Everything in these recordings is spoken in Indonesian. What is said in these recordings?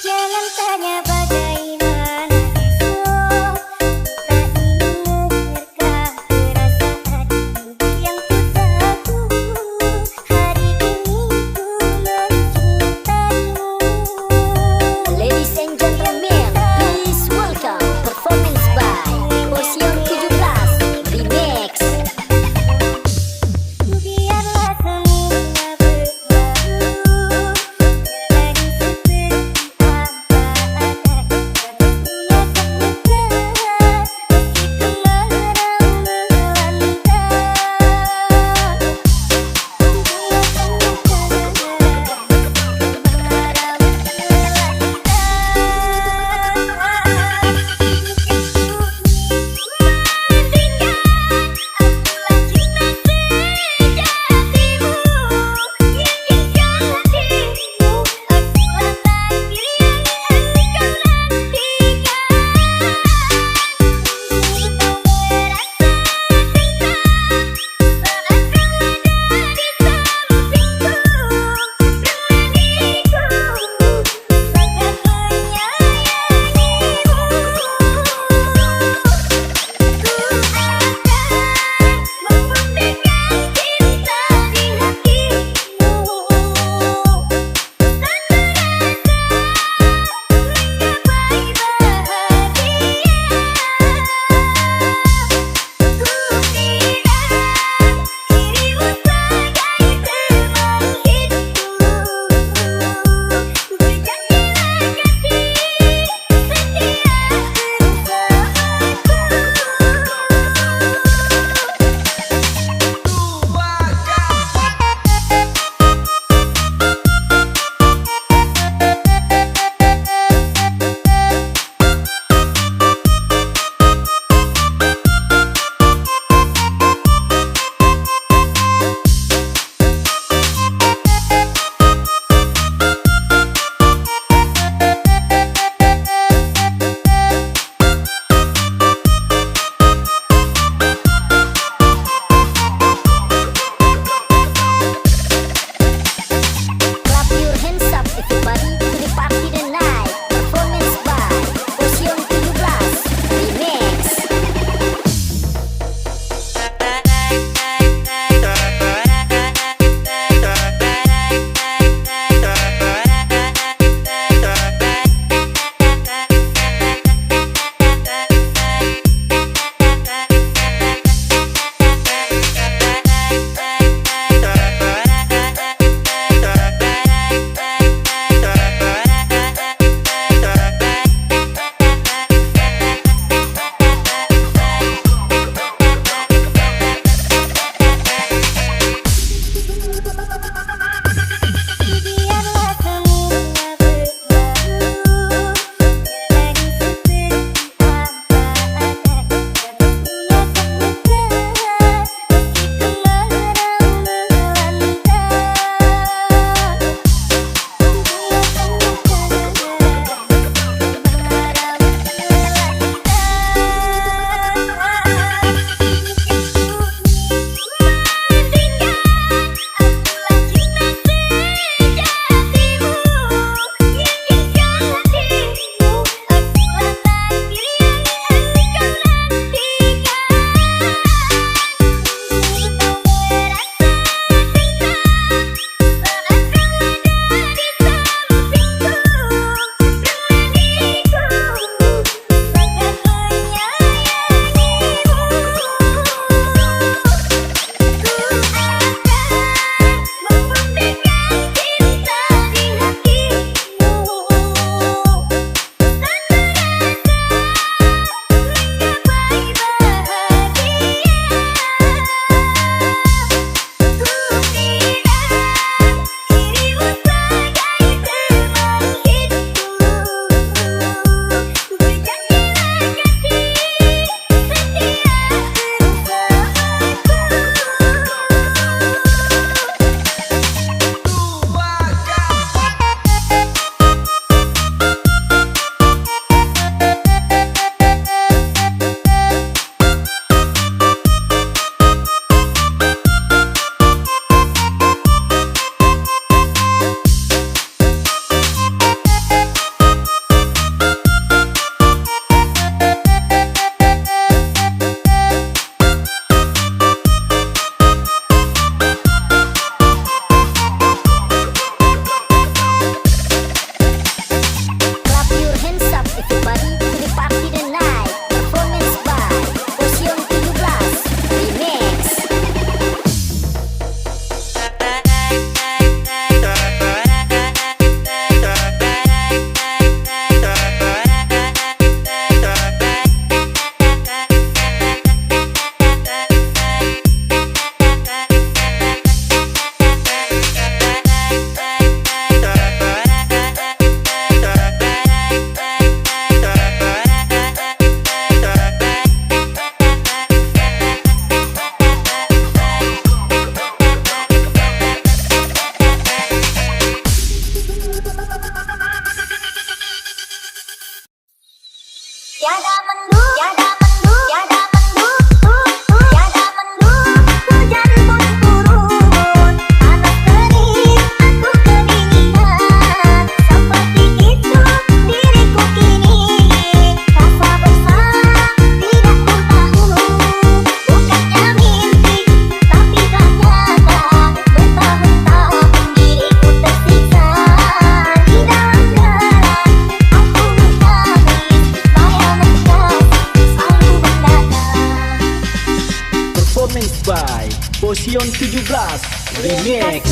Jangan tanya bagaimana esok, tak dengarkah perasaanku yang ku tahu. Hari ini ku mencintaimu. Ladies and gentlemen, please welcome performance by Ocean 17 Remix. Biarlah semuanya berlalu, Remix.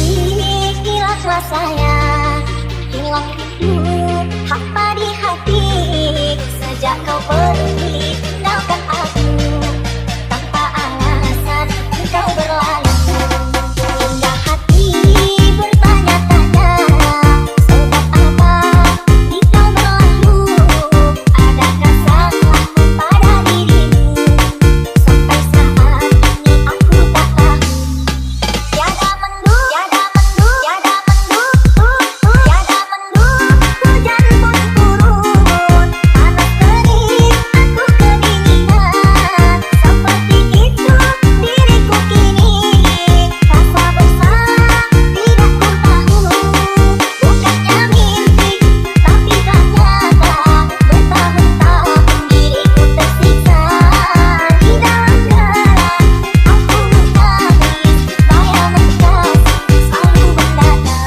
Hilang suasana, hilang rindu, hampa di hati. Sejak kau pergi, tinggalkan aku. Tanpa alasan, engkau berlalu. Hingga hati bertanya-tanya, sebab apa di kau berlalu? Adakah salahku pada dirimu? Sampai saat ini aku tak tahu. Tiada mendung, tiada mendung, tiada mendung, tiada mendung. Hujan pun turun, panas terik, aku kedinginan. Seperti itu diriku kini, rasa bersalah tidak ku tahu. Bukannya mimpi, tapi ternyata bertahun-tahun diriku tersiksa. Di dalam gelap, aku menangis, bayangan kasih selalu mendadak.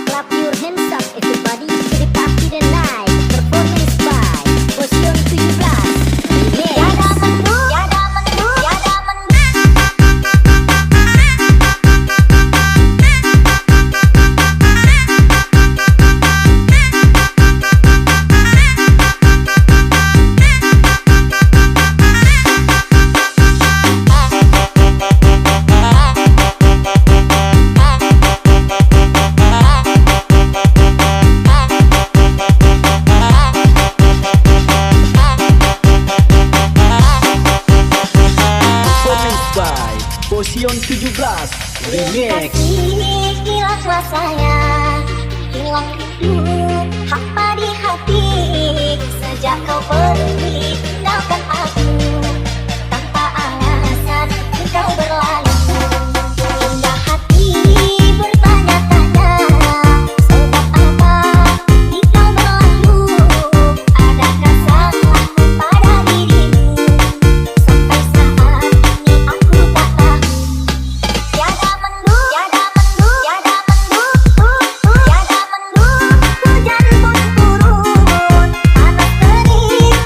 Clap your hands up everybody to the party tonight. Performance by Hujan 17 Remix. Tiada mendung, tiada mendung, tiada mendung. Performance by Hujan 17 Remix. Hilang suasana, hilang rindu, hampa di hati. Sejak kau pergi, tinggalkan aku. Tanpa alasan, engkau berlalu. Hingga hati bertanya-tanya, sebab apa di kau berlalu? Adakah salahku pada dirimu? Sampai saat ini aku tak tahu. Tiada mendung, tiada mendung, tiada mendung, tiada mendung. Hujan pun turun, panas terik,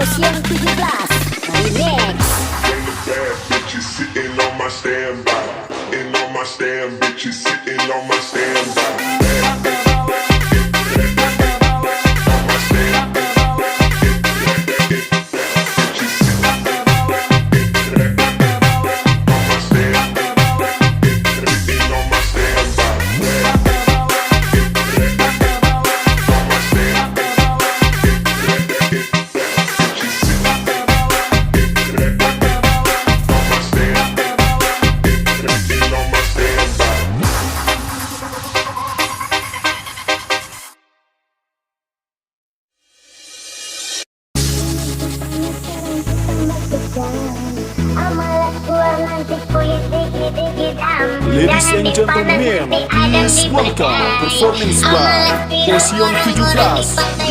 Volume 17 Remix. Bad bitches sitting on my standby. And on my stand, bitches sitting on my standby. Ladies and gentlemen, please welcome performance by Volume 17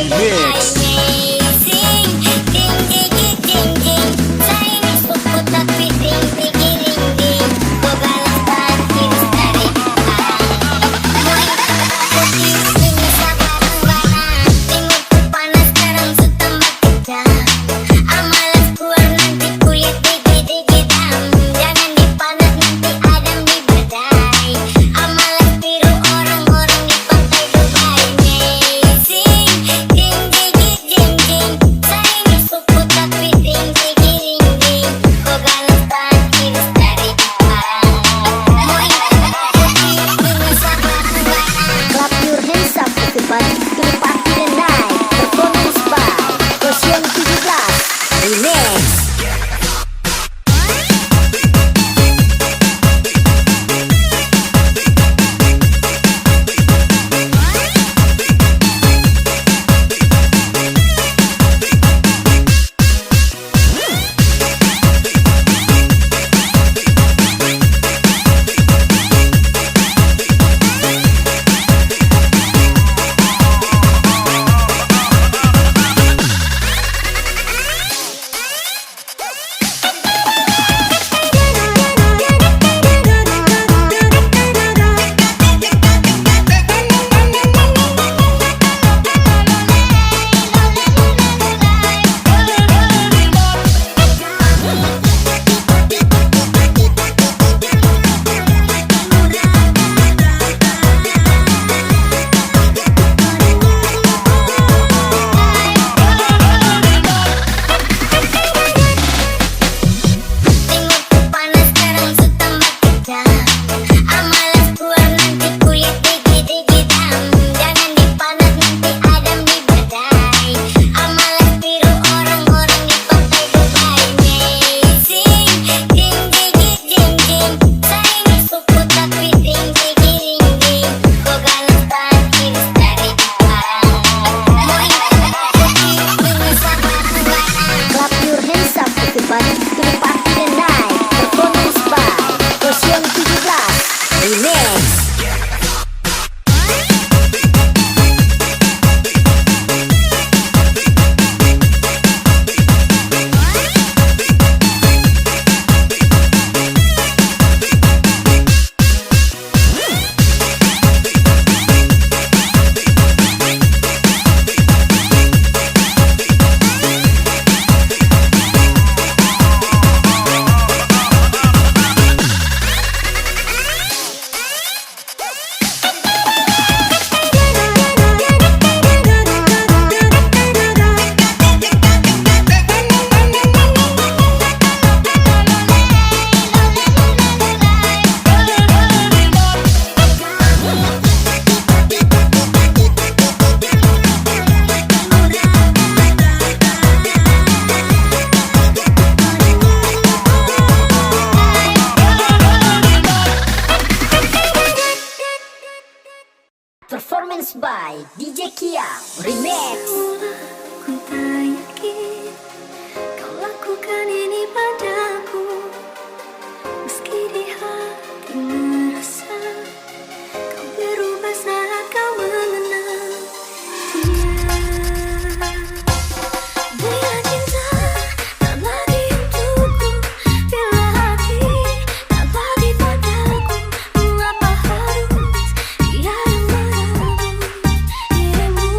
Remix. Performance by DJ Kia Remix. Ku tak yakin kau lakukan ini padaku, meski di hati merasa kau berubah saat kau mengenal dia. Bila cinta tak lagi untukku, bila hati tak lagi padaku, mengapa harus dia yang merebut dirimu?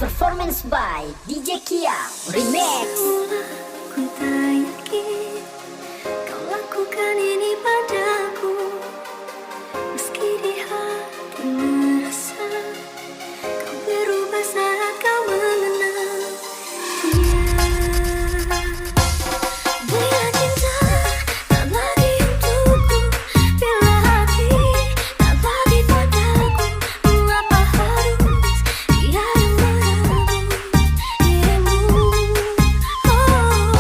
Performance by DJ Kia Remix. Ku tak yakin kau lakukan ini padaku, meski di hati merasa kau berubah saat kau mengenal dia. Bila cinta tak lagi untukku, bila hati tak lagi padaku, mengapa harus tiada meragu dirimu? Oh,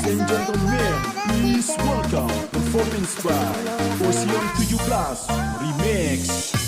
Ladies and gentlemen, please welcome performance by Fusion 17 Remix.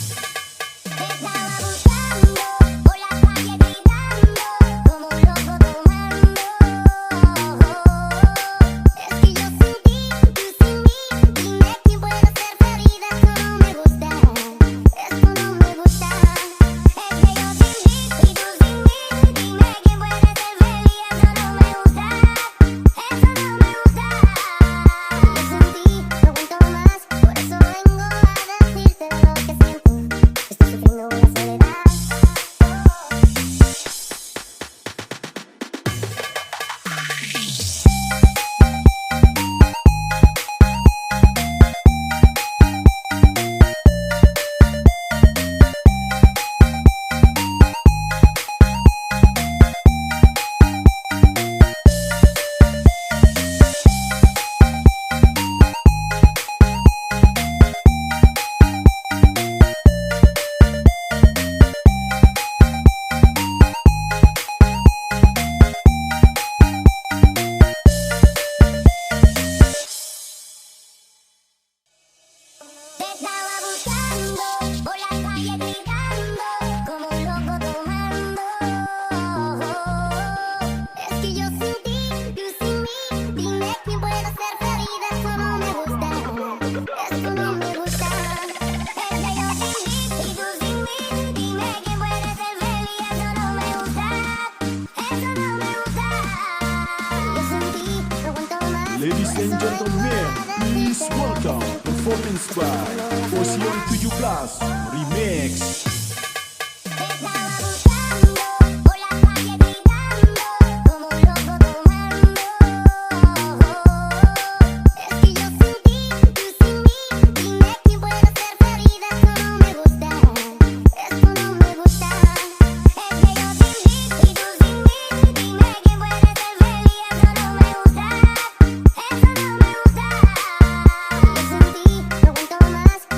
Ladies and gentlemen, please welcome performance by Fusion 17 Remix.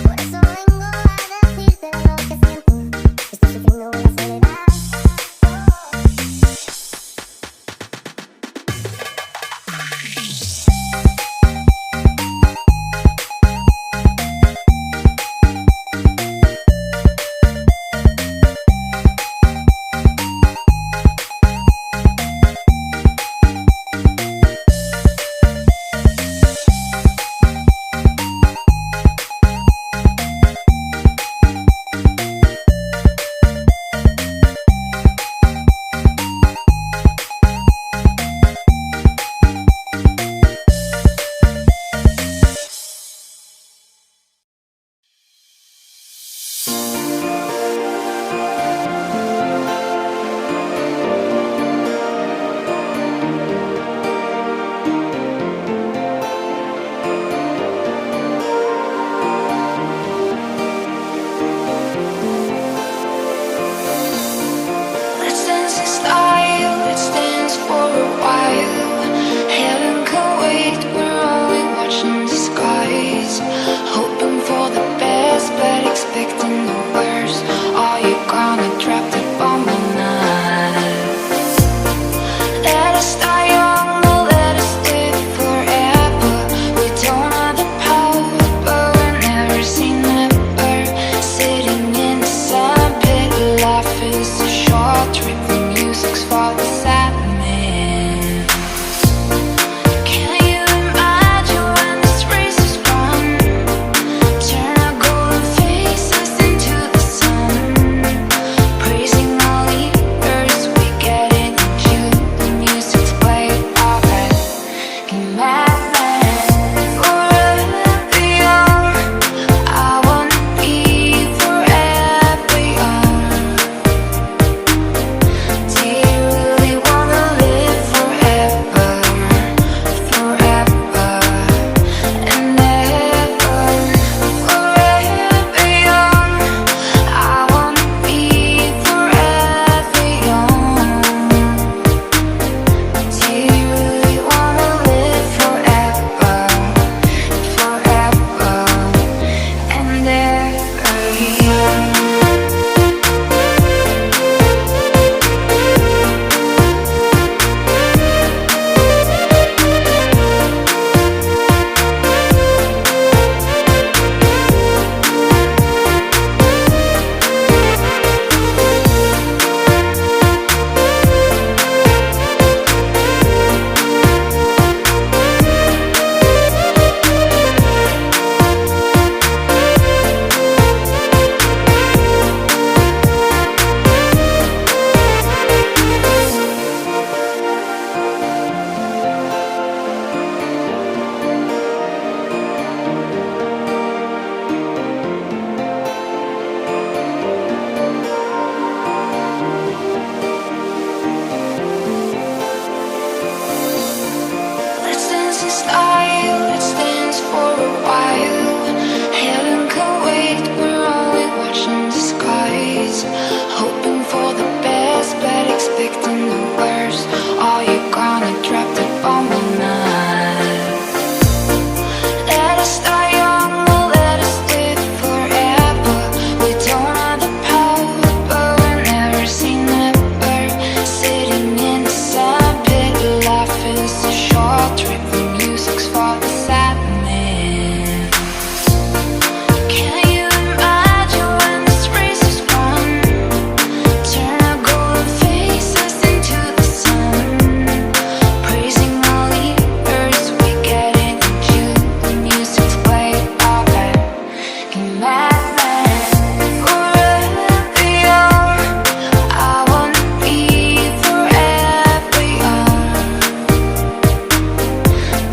Por eso vengo a decirte lo que siento. in the worst. Are you gonna drop the bomb or not? Let us start young, or let us live forever. We don't have the power, but we'll never say never. Sitting in the sandpit, life is a short trip. The music's for the sadness. Can you imagine when this race is won? Turn our golden faces into the sun. Praising our leaders, we get into the music's way up and madman. Forever young, I wanna be forever young.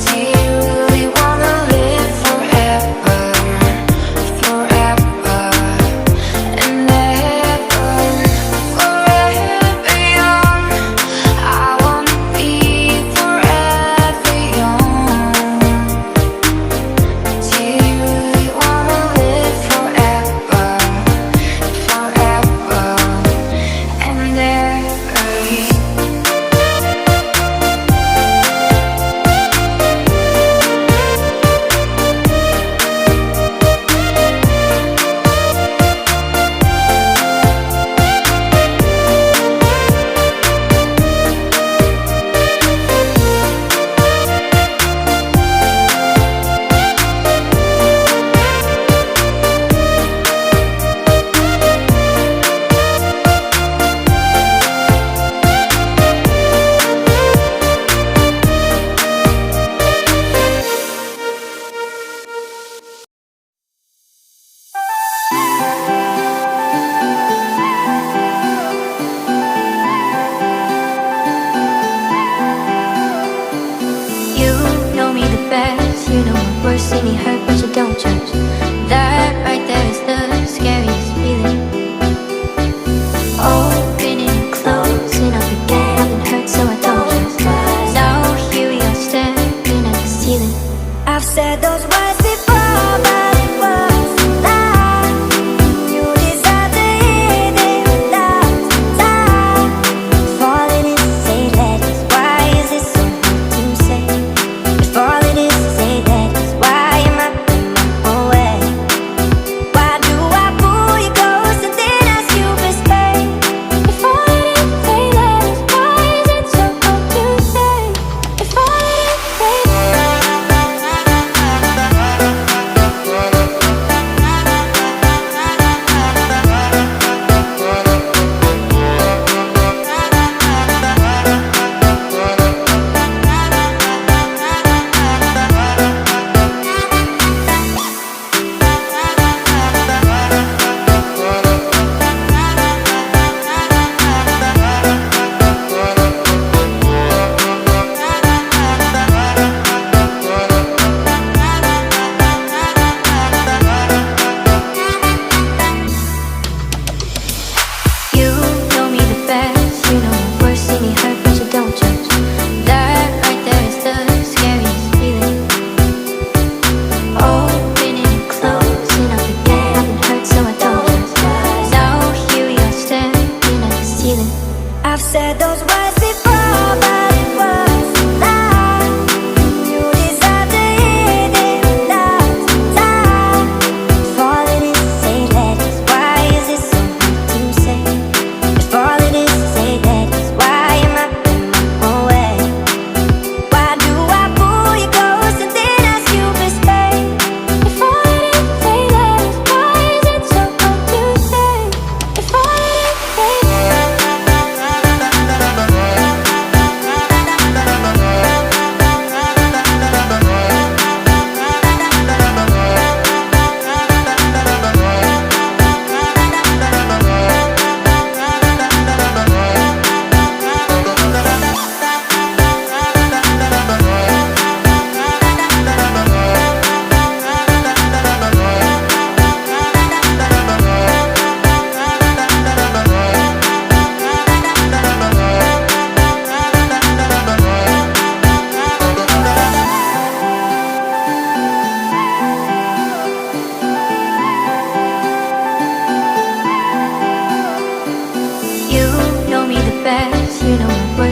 Do you really wanna live forever, forever and ever? Forever young, I wanna be forever young. Do you really wanna live forever, forever and ever? You know me the best, you know my worst, see me hurt but you don't judge. That right there is the scariest feeling. Opening and closing up again, I've been hurt so I don't trust. Now here we are staring at the ceiling. I've said those words before, but it was a lie. You deserve to hear them without time. Falling is to say that is why is it so hard to say? If all it is to say that is why am I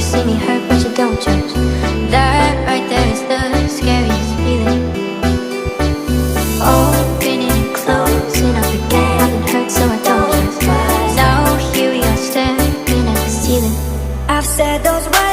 never seen me hurt, but you don't judge. That right there is the scariest feeling. Opening and closing up again, I've been hurt so I don't trust. Now here we are staring at the ceiling. I've said those words